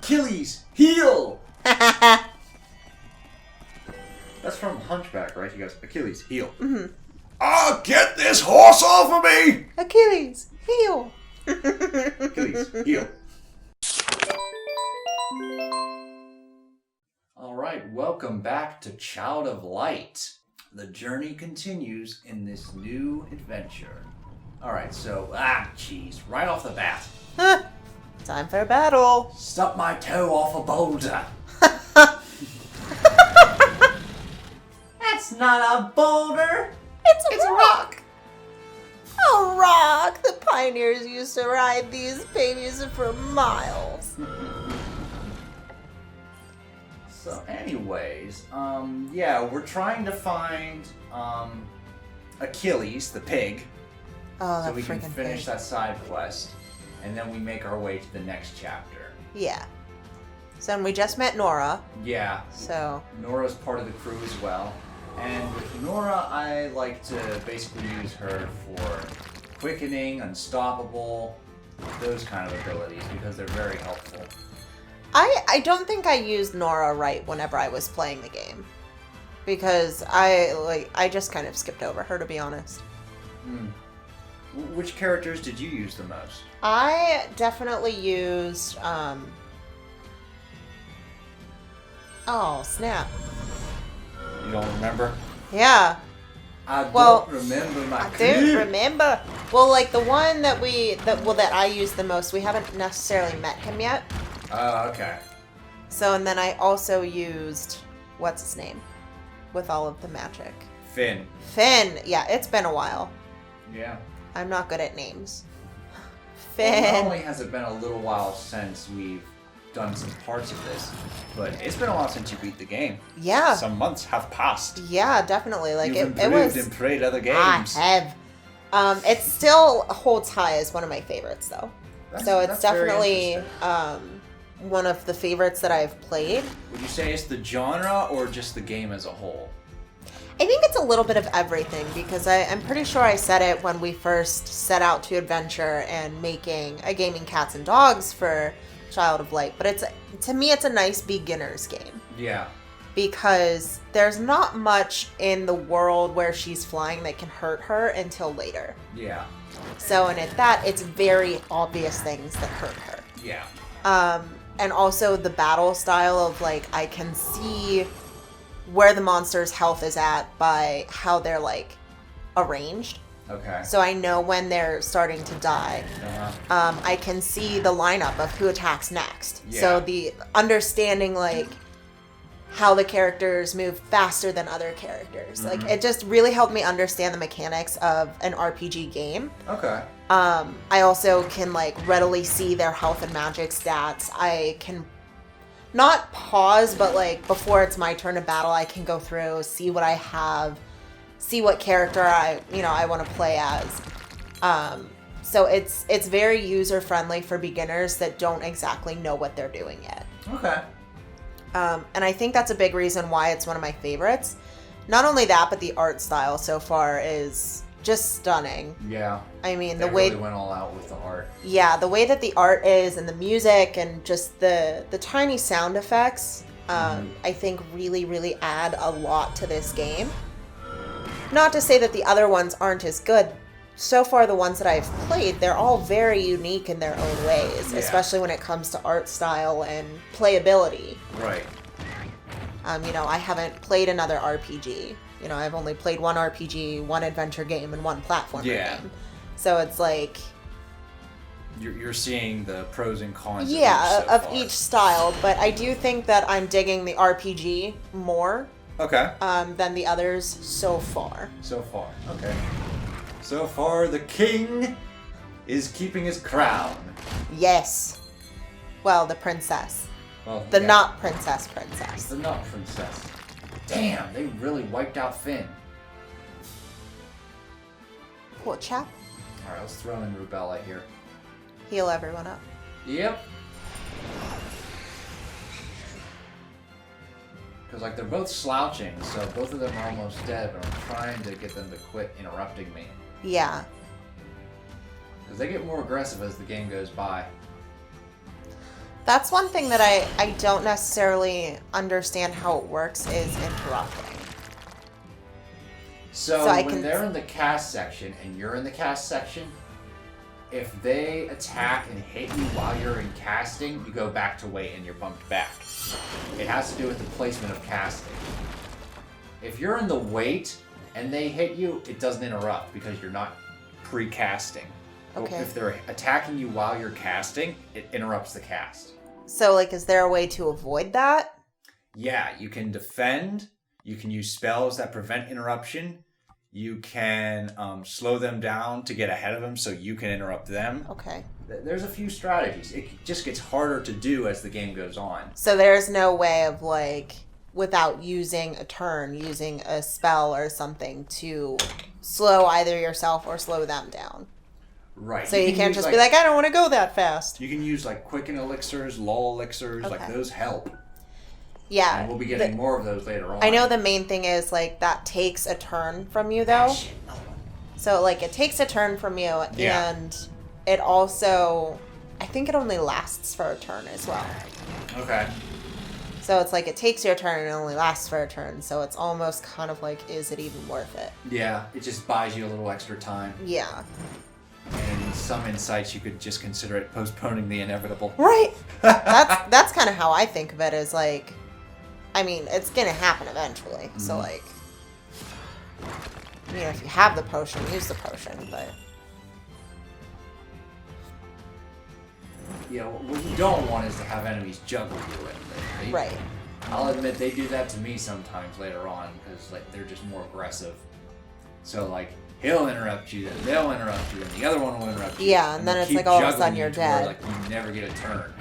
Achilles, heal! That's from Hunchback, right? He goes, Achilles, heal. Mm-hmm. Oh, get this horse off of me! Achilles, heal! Achilles, heal. Alright, welcome back to Child of Light. The journey continues in this new adventure. Alright, so, jeez, right off the bat. Time for a battle. Stuck my toe off a boulder. That's not a boulder. It's a rock. A rock. The pioneers used to ride these babies for miles. So anyways, yeah, we're trying to find, Achilles, the pig. Oh, that so we can freaking finish pig. that side quest, and then we make our way to the next chapter. Yeah. So and we just met Nora. Yeah. So Nora's part of the crew as well. And with Nora, I like to basically use her for quickening, unstoppable, those kind of abilities, because they're very helpful. I don't think I used Nora right whenever I was playing the game. Because I just kind of skipped over her, to be honest. Which characters did you use the most? I definitely used, oh, snap. You don't remember? Yeah. I don't remember my I don't remember. Well, like the one that I used the most, we haven't necessarily met him yet. Oh, okay. So, and then I also used, what's his name? With all of the magic. Finn. Finn. Yeah, it's been a while. Yeah. I'm not good at names. Well, Finn. not only has it been a little while since we've done some parts of this, but it's been a while since you beat the game. Yeah. Some months have passed. Yeah, definitely. Like You've it was. improved and played other games. I have. It still holds high as one of my favorites, though. So it's definitely one of the favorites that I've played. Would you say it's the genre or just the game as a whole? I think it's a little bit of everything because I'm pretty sure I said it when we first set out to adventure and making a gaming cats and dogs for Child of Light. But to me, it's a nice beginner's game. Yeah. Because there's not much in the world where she's flying that can hurt her until later. Yeah. So, and at that, it's very obvious things that hurt her. Yeah. And also the battle style of, like, I can see where the monster's health is at by how they're, like, arranged. Okay. So I know when they're starting to die. Uh-huh. I can see the lineup of who attacks next. Yeah. So the understanding, like, how the characters move faster than other characters. Mm-hmm. Like, it just really helped me understand the mechanics of an RPG game. Okay. I also can, like, readily see their health and magic stats. I can not pause, but, like, before it's my turn to battle, I can go through, see what I have, see what character I want to play as. So it's very user-friendly for beginners that don't exactly know what they're doing yet. Okay. And I think that's a big reason why it's one of my favorites. Not only that, but the art style so far is just stunning. Yeah. I mean, They the way really went all out with the art. Yeah, the way that the art is and the music and just the tiny sound effects, I think really, really add a lot to this game. Not to say that the other ones aren't as good. So far, the ones that I've played, they're all very unique in their own ways, Yeah. especially when it comes to art style and playability. Right. I haven't played another RPG. I've only played one RPG, one adventure game, and one platformer game. So it's like... You're seeing the pros and cons of each style, but I do think that I'm digging the RPG more than the others so far. So far, okay. So far, the king is keeping his crown. Yes. Well, the princess. Well, The yeah. not princess. The not princess. Damn, they really wiped out Finn. Poor chap. Alright, let's throw in Rubella here. Heal everyone up. Yep. Because, like, they're both slouching, so both of them are almost dead, but I'm trying to get them to quit interrupting me. Yeah. Because they get more aggressive as the game goes by. That's one thing that I don't necessarily understand how it works is interrupting. So I when can- they're in the cast section and you're in the cast section, if they attack and hit you while you're in casting, you go back to wait and you're bumped back. It has to do with the placement of casting. If you're in the wait and they hit you, it doesn't interrupt because you're not pre-casting. Okay. If they're attacking you while you're casting, it interrupts the cast. So, like, is there a way to avoid that? Yeah, you can defend. You can use spells that prevent interruption. You can slow them down to get ahead of them so you can interrupt them. Okay. There's a few strategies. It just gets harder to do as the game goes on. So there's no way of, like, without using a turn, using a spell or something to slow either yourself or slow them down. Right. So you can't just be like, I don't want to go that fast. You can use, like, quicken elixirs, lull elixirs. Okay. Like, those help. Yeah. And we'll be getting more of those later on. I know the main thing is, like, that takes a turn from you, though. So, like, it takes a turn from you, Yeah. and it also, I think it only lasts for a turn as well. Okay. So it's like it takes your turn and it only lasts for a turn. So it's almost kind of like, is it even worth it? Yeah, it just buys you a little extra time. Yeah. And in some insights, you could just consider it postponing the inevitable. Right. That's kind of how I think of it, is like, I mean, it's going to happen eventually. Mm-hmm. So, like, you know, if you have the potion, use the potion, but... Yeah, what you don't want is to have enemies juggle you in there. Right. I'll admit they do that to me sometimes later on because like they're just more aggressive. So like he'll interrupt you, then they'll interrupt you, and the other one will interrupt you. Yeah, and then it's like all of a sudden you're dead. Like you never get a turn.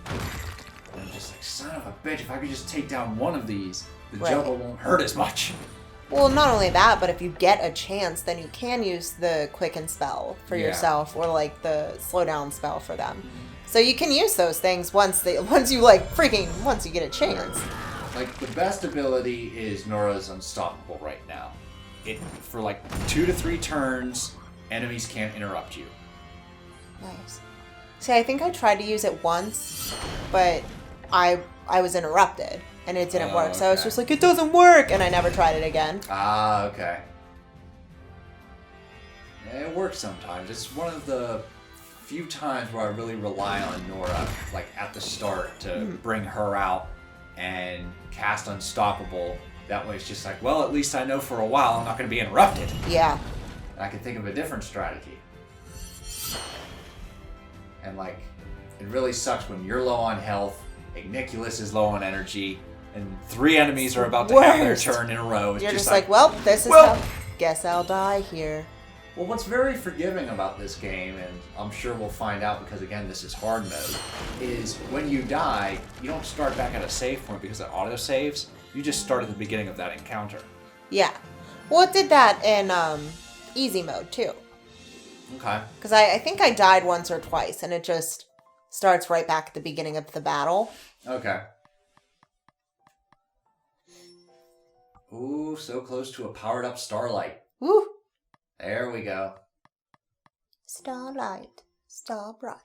And I'm just like, son of a bitch! If I could just take down one of these, the juggle won't hurt as much. Well, not only that, but if you get a chance, then you can use the quicken spell for yourself, or like the slow down spell for them. So you can use those things once you get a chance. Like the best ability is Nora's Unstoppable right now. For like 2 to 3 turns, enemies can't interrupt you. Nice. See, I think I tried to use it once, but I was interrupted and it didn't work. So I was just like, it doesn't work, and I never tried it again. Ah, okay. Yeah, it works sometimes. It's one of the few times where I really rely on Nora, like at the start, to bring her out and cast Unstoppable. That way it's just like, well, at least I know for a while I'm not going to be interrupted. Yeah. And I can think of a different strategy. And like, it really sucks when you're low on health, Igniculus is low on energy, and 3 enemies are about to have their turn in a row. It's You're just like, well, this is how... Guess I'll die here. Well, what's very forgiving about this game, and I'm sure we'll find out because, again, this is hard mode, is when you die, you don't start back at a save point because it auto-saves. You just start at the beginning of that encounter. Yeah. Well, it did that in easy mode, too. Okay. Because I think I died once or twice, and it just starts right back at the beginning of the battle. Okay. Ooh, so close to a powered-up Starlight. Woo! There we go. Starlight, star bright.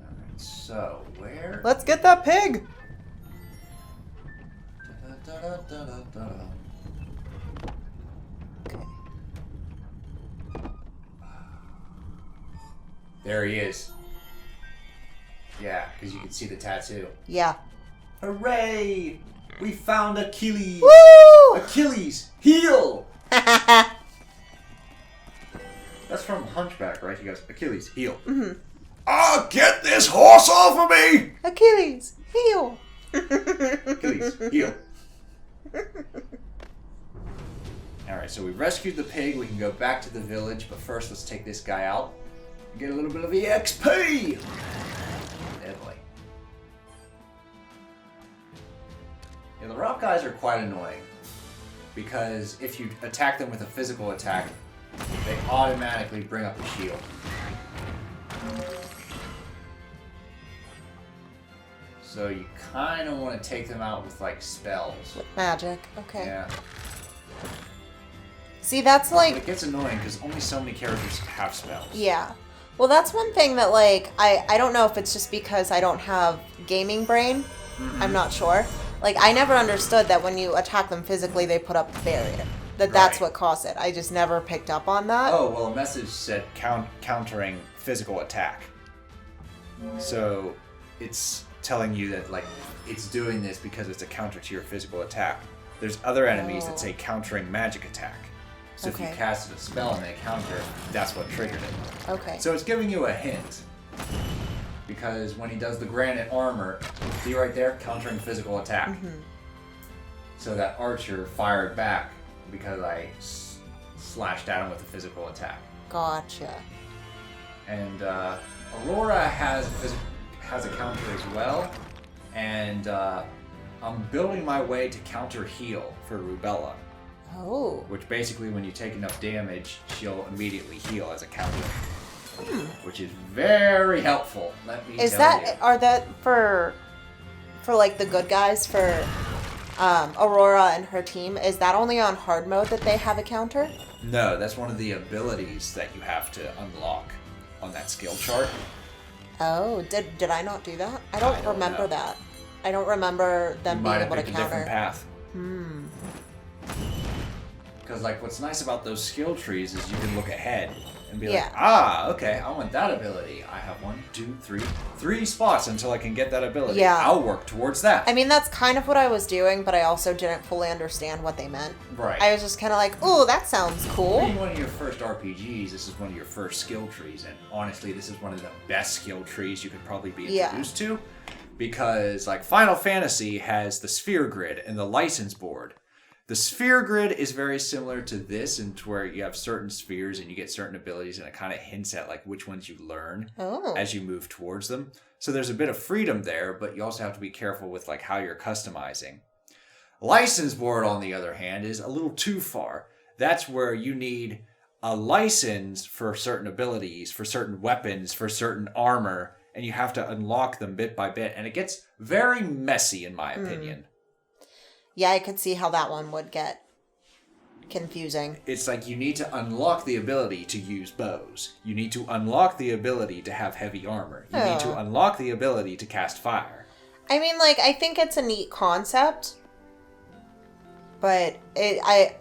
Alright, so where? Let's get that pig! Okay. There he is. Yeah, because you can see the tattoo. Yeah. Hooray! We found Achilles! Woo! Achilles, heal! That's from Hunchback, right? He goes, Achilles, heal. Mm-hmm. Oh, get this horse off of me! Achilles, heal! Achilles, heal. Alright, so we rescued the pig. We can go back to the village, but first let's take this guy out and get a little bit of EXP! Deadly. Yeah, the rock guys are quite annoying because if you attack them with a physical attack, they automatically bring up a shield. So you kind of want to take them out with like spells. Magic, okay. Yeah. See, that's like... It gets annoying because only so many characters have spells. Yeah. Well, that's one thing that, like, I don't know if it's just because I don't have gaming brain. Mm-hmm. I'm not sure. Like, I never understood that when you attack them physically, they put up a barrier. That's Right. what caused it. I just never picked up on that. Oh, well, a message said countering physical attack. So it's telling you that, like, it's doing this because it's a counter to your physical attack. There's other enemies that say countering magic attack. So if you Okay. casted a spell and they counter, that's what triggered it. Okay. So it's giving you a hint. Because when he does the granite armor, see right there, countering physical attack. Mm-hmm. So that archer fired back because I slashed at him with a physical attack. Gotcha. And Aurora has a counter as well. And I'm building my way to counter heal for Rubella. Oh. Which basically, when you take enough damage, she'll immediately heal as a counter. Which is very helpful. Let me tell you. Are that for like the good guys, for Aurora and her team? Is that only on hard mode that they have a counter? No, that's one of the abilities that you have to unlock on that skill chart. Oh, did I not do that? I don't remember know. that. I don't remember them You being might have able to picked a different counter. path. Because, like, what's nice about those skill trees is you can look ahead and be like, okay, I want that ability. I have 1, 2, 3, 3 spots until I can get that ability. Yeah. I'll work towards that. I mean, that's kind of what I was doing, but I also didn't fully understand what they meant. Right. I was just kind of like, ooh, that sounds cool. Being one of your first RPGs, this is one of your first skill trees, and honestly, this is one of the best skill trees you could probably be introduced to, because, like, Final Fantasy has the sphere grid and the license board. The sphere grid is very similar to this, and to where you have certain spheres and you get certain abilities, and it kind of hints at like which ones you learn as you move towards them. So there's a bit of freedom there, but you also have to be careful with like how you're customizing. License board, on the other hand, is a little too far. That's where you need a license for certain abilities, for certain weapons, for certain armor, and you have to unlock them bit by bit, and it gets very messy in my opinion. Yeah, I could see how that one would get confusing. It's like you need to unlock the ability to use bows. You need to unlock the ability to have heavy armor. You need to unlock the ability to cast fire. I mean, like, I think it's a neat concept, but I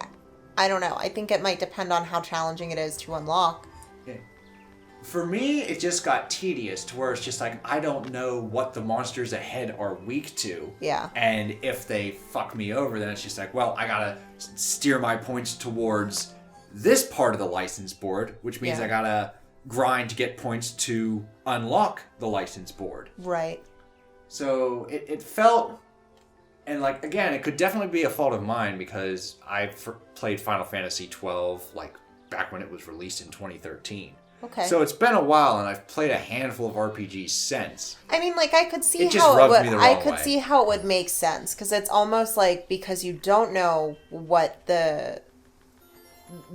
don't know. I think it might depend on how challenging it is to unlock. For me, it just got tedious to where it's just like, I don't know what the monsters ahead are weak to. Yeah. And if they fuck me over, then it's just like, well, I gotta steer my points towards this part of the license board, which means I gotta grind to get points to unlock the license board. Right. So it felt, and like, again, it could definitely be a fault of mine because I played Final Fantasy 12 like back when it was released in 2013. Okay. So it's been a while, and I've played a handful of RPGs since. I mean, like, I could see It just how it rubbed would. me the I wrong could way. see how it would make sense because it's almost like because you don't know what the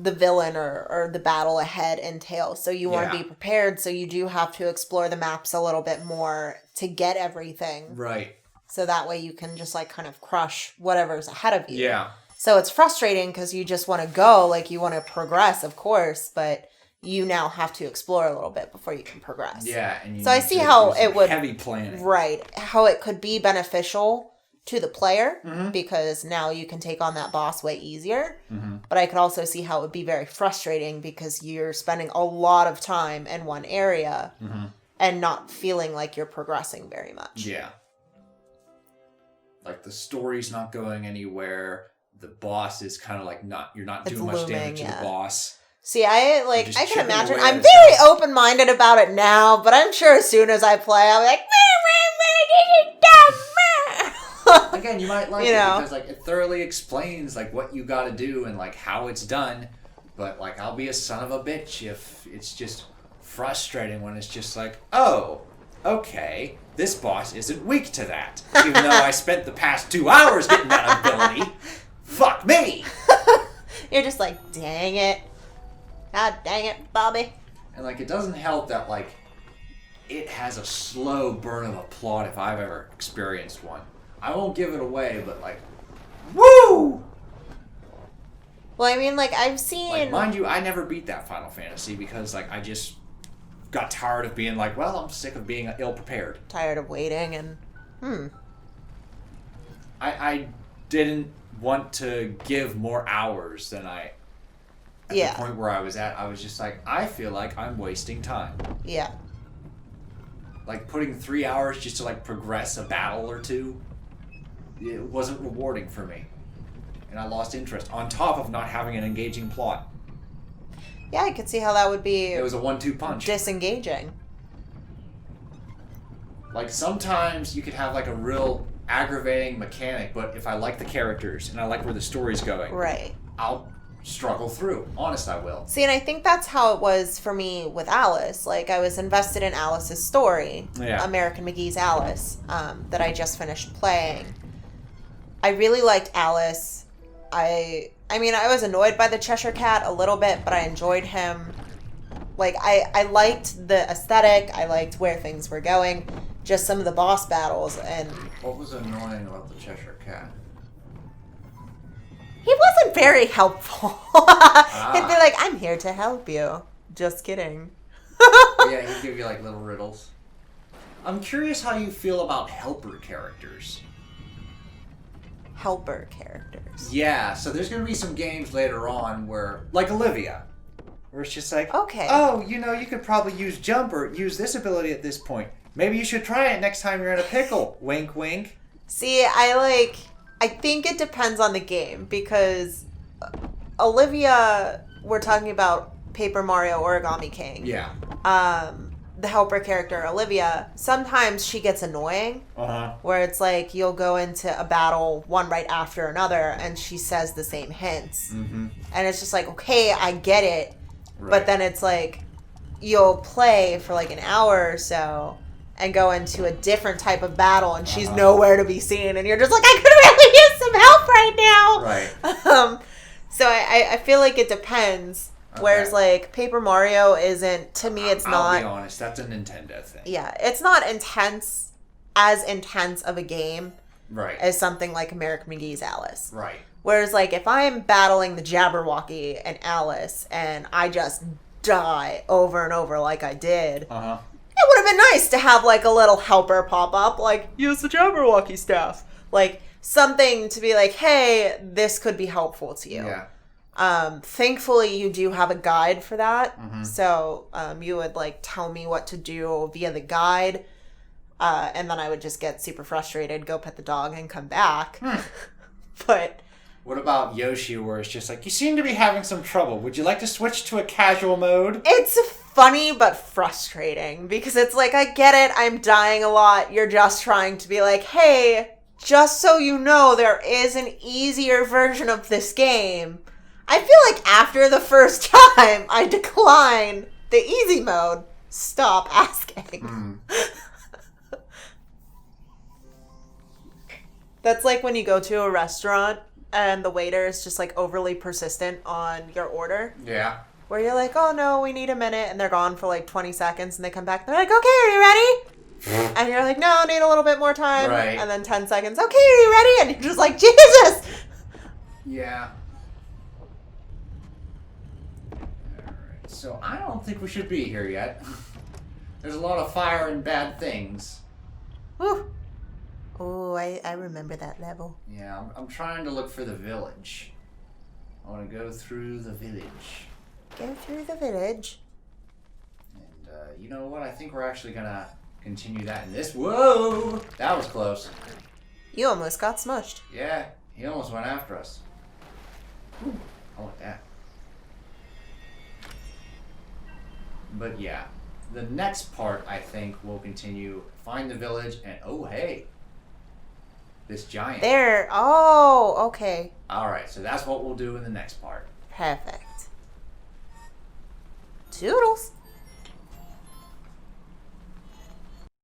villain or the battle ahead entails, so you want to be prepared. So you do have to explore the maps a little bit more to get everything. Right. So that way you can just like kind of crush whatever's ahead of you. Yeah. So it's frustrating because you just want to go, like you want to progress, of course, but you now have to explore a little bit before you can progress. Yeah, and so I see how it would heavy planning. Right, how it could be beneficial to the player because now you can take on that boss way easier. But I could also see how it would be very frustrating because you're spending a lot of time in one area and not feeling like you're progressing very much. Yeah. Like the story's not going anywhere. The boss is kind of like you're not doing much damage to the boss. See, I just can chipping imagine. away I'm at very itself. open-minded about it now, but I'm sure as soon as I play, I'll be like, Again, you might like it because like it thoroughly explains like what you got to do and like how it's done. But like I'll be a son of a bitch if it's just frustrating when it's just like, oh, okay, this boss isn't weak to that, even though I spent the past 2 hours getting that ability. Fuck me. You're just like, dang it. God dang it, Bobby. And like it doesn't help that like it has a slow burn of a plot if I've ever experienced one. I won't give it away, but like, woo! Well, I mean, like, I've seen... Like, mind you, I never beat that Final Fantasy because like I just got tired of being like, well, I'm sick of being ill-prepared. Tired of waiting and... I didn't want to give more hours than at the point where I was at. I was just like, I feel like I'm wasting time. Yeah. Like, putting 3 hours just to, like, progress a battle or two, it wasn't rewarding for me. And I lost interest, on top of not having an engaging plot. Yeah, I could see how that would be... It was a 1-2 punch. Disengaging. Like, sometimes you could have, like, a real aggravating mechanic, but if I like the characters and I like where the story's going, right, I'll struggle through. Honest, I will. See, and I think that's how it was for me with Alice. Like, I was invested in Alice's story, American McGee's Alice, that I just finished playing. I really liked Alice. I mean, I was annoyed by the Cheshire Cat a little bit, but I enjoyed him. Like, I liked the aesthetic. I liked where things were going. Just some of the boss battles and... What was annoying about the Cheshire Cat? He wasn't very helpful. He'd be like, I'm here to help you. Just kidding. Yeah, he'd give you, like, little riddles. I'm curious how you feel about helper characters. Helper characters. Yeah, so there's going to be some games later on where, like Olivia, where it's just like, okay, oh, you know, you could probably use jump or use this ability at this point. Maybe you should try it next time you're in a pickle. Wink, wink. See, I think it depends on the game, because Olivia, we're talking about Paper Mario Origami King. Yeah. The helper character, Olivia, sometimes she gets annoying. Where it's like, you'll go into a battle one right after another, and she says the same hints. Mm-hmm. And it's just like, okay, I get it. Right. But then it's like, you'll play for like an hour or so, and go into a different type of battle, and she's nowhere to be seen, and you're just like, I could really use some help right now. Right. So I feel like it depends. Okay. Whereas like Paper Mario isn't, to me, it's not. I'll be honest, that's a Nintendo thing. Yeah, it's not as intense of a game, right, as something like American McGee's Alice. Right. Whereas like if I'm battling the Jabberwocky and Alice, and I just die over and over like I did. It would have been nice to have, like, a little helper pop up, like, use the Jabberwocky staff. Like, something to be like, hey, this could be helpful to you. Yeah. Thankfully, you do have a guide for that. Mm-hmm. So, you would, like, tell me what to do via the guide. And then I would just get super frustrated, go pet the dog, and come back. But... What about Yoshi, where it's just like, you seem to be having some trouble. Would you like to switch to a casual mode? It's funny but frustrating, because it's like, I get it, I'm dying a lot. You're just trying to be like, hey, just so you know, there is an easier version of this game. I feel like after the first time, I decline the easy mode. Stop asking. That's like when you go to a restaurant and the waiter is just, like, overly persistent on your order. Yeah. Where you're like, oh, no, we need a minute. And they're gone for, like, 20 seconds. And they come back. And they're like, okay, are you ready? And you're like, no, I need a little bit more time. Right. And then 10 seconds. Okay, are you ready? And you're just like, Jesus! Yeah. Alright. So I don't think we should be here yet. There's a lot of fire and bad things. Whew. Oh, I remember that level. Yeah, I'm trying to look for the village. I want to go through the village. Go through the village. And you know what? I think we're actually going to continue that in this. Whoa! That was close. You almost got smushed. Yeah, he almost went after us. Ooh, I want that. But yeah, the next part, I think, will continue. Find the village and, oh, hey. This giant. There. Oh, okay. Alright, so that's what we'll do in the next part. Perfect. Toodles.